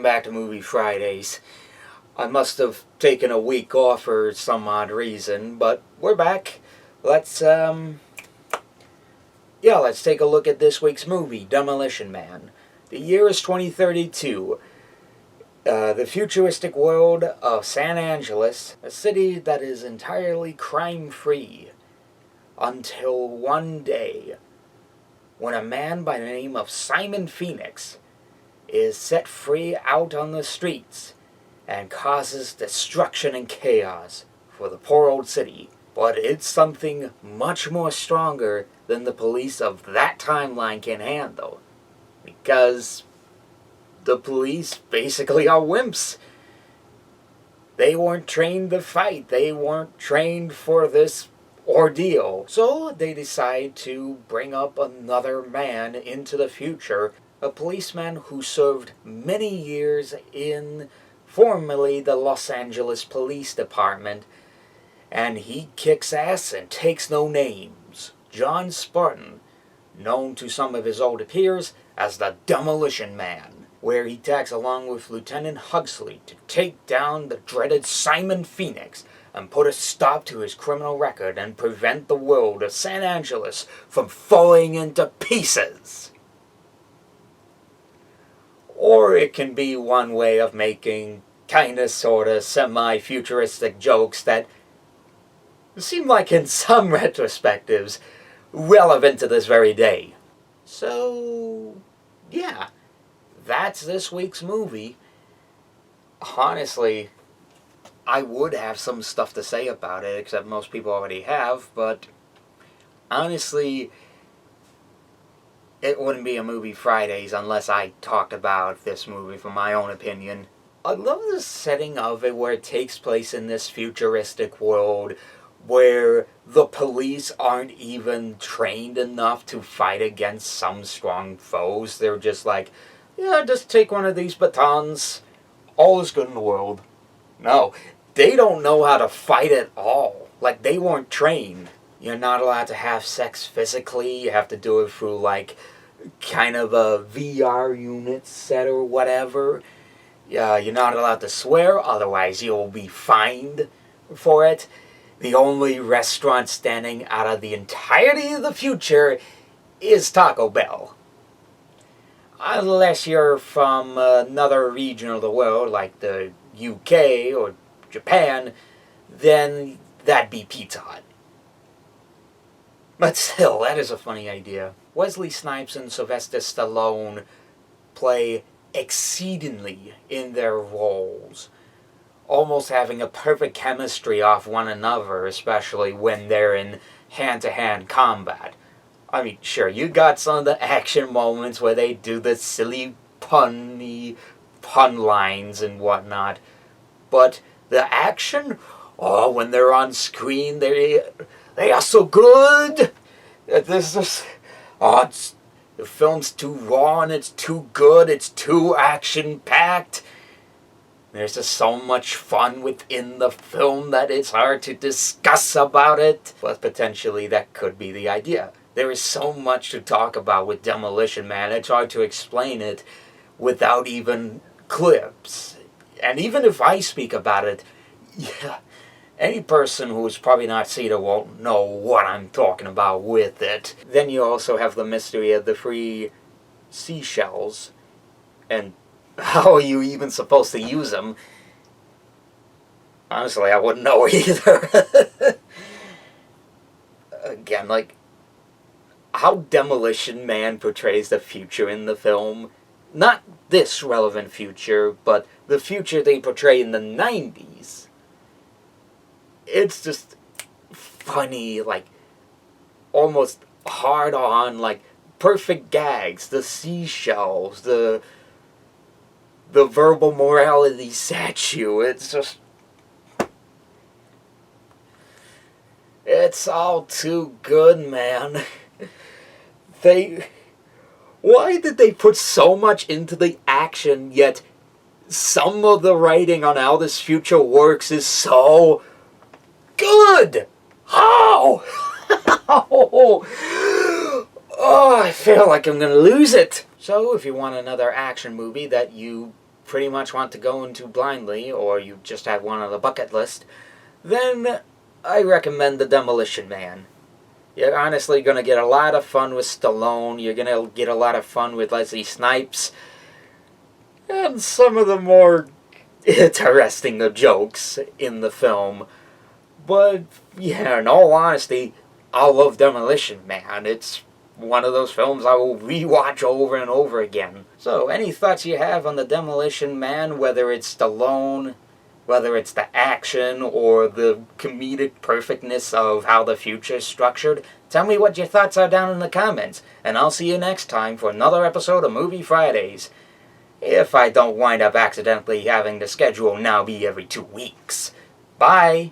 back to Movie Fridays. I must have taken a week off for some odd reason, but we're back. Let's take a look at this week's movie, Demolition Man. The year is 2032. The futuristic world of San Angeles, a city that is entirely crime-free. Until one day, when a man by the name of Simon Phoenix is set free out on the streets and causes destruction and chaos for the poor old city. But it's something much more stronger than the police of that timeline can handle. Because the police basically are wimps. They weren't trained to fight. They weren't trained for this ordeal. So they decide to bring up another man into the future, a policeman who served many years in formerly the Los Angeles Police Department, and he kicks ass and takes no names. John Spartan, known to some of his older peers as the Demolition Man, where he tags along with Lieutenant Huxley to take down the dreaded Simon Phoenix and put a stop to his criminal record and prevent the world of San Angeles from falling into pieces. Or it can be one way of making kinda sorta semi-futuristic jokes that seem like in some retrospectives relevant to this very day. So, yeah, that's this week's movie. Honestly, I would have some stuff to say about it, except most people already have, but honestly, it wouldn't be a Movie Fridays unless I talked about this movie from my own opinion. I love the setting of it where it takes place in this futuristic world where the police aren't even trained enough to fight against some strong foes. They're just like, yeah, just take one of these batons. All is good in the world. No, they don't know how to fight at all. Like, they weren't trained. You're not allowed to have sex physically. You have to do it through, like, kind of a VR unit set or whatever. You're not allowed to swear, otherwise you'll be fined for it. The only restaurant standing out of the entirety of the future is Taco Bell. Unless you're from another region of the world, like the UK or Japan, then that'd be Pizza Hut. But still, that is a funny idea. Wesley Snipes and Sylvester Stallone play exceedingly in their roles, almost having a perfect chemistry off one another, especially when they're in hand-to-hand combat. I mean, sure, you got some of the action moments where they do the silly pun lines and whatnot, but the action, when they're on screen, they are so good. The film's too raw and it's too good, it's too action-packed. There's just so much fun within the film that it's hard to discuss about it. But potentially that could be the idea. There is so much to talk about with Demolition Man, it's hard to explain it without even clips. And even if I speak about it, yeah, any person who's probably not seen it won't know what I'm talking about with it. Then you also have the mystery of the free seashells, and how are you even supposed to use them? Honestly, I wouldn't know either. Again, like, how Demolition Man portrays the future in the film, not this relevant future, but the future they portray in the 90s. It's just funny, like, almost hard-on, like, perfect gags, the seashells, the verbal morality statue. It's just, it's all too good, man. Why did they put so much into the action, yet some of the writing on how this future works is so good? How? Oh, I feel like I'm gonna lose it. So if you want another action movie that you pretty much want to go into blindly, or you just have one on the bucket list, then I recommend The Demolition Man. You're honestly going to get a lot of fun with Stallone, you're going to get a lot of fun with Leslie Snipes, and some of the more interesting of jokes in the film. But, yeah, in all honesty, I love Demolition Man. It's one of those films I will rewatch over and over again. So, any thoughts you have on The Demolition Man, whether it's Stallone, whether it's the action, or the comedic perfectness of how the future is structured, tell me what your thoughts are down in the comments, and I'll see you next time for another episode of Movie Fridays. If I don't wind up accidentally having the schedule now be every 2 weeks. Bye!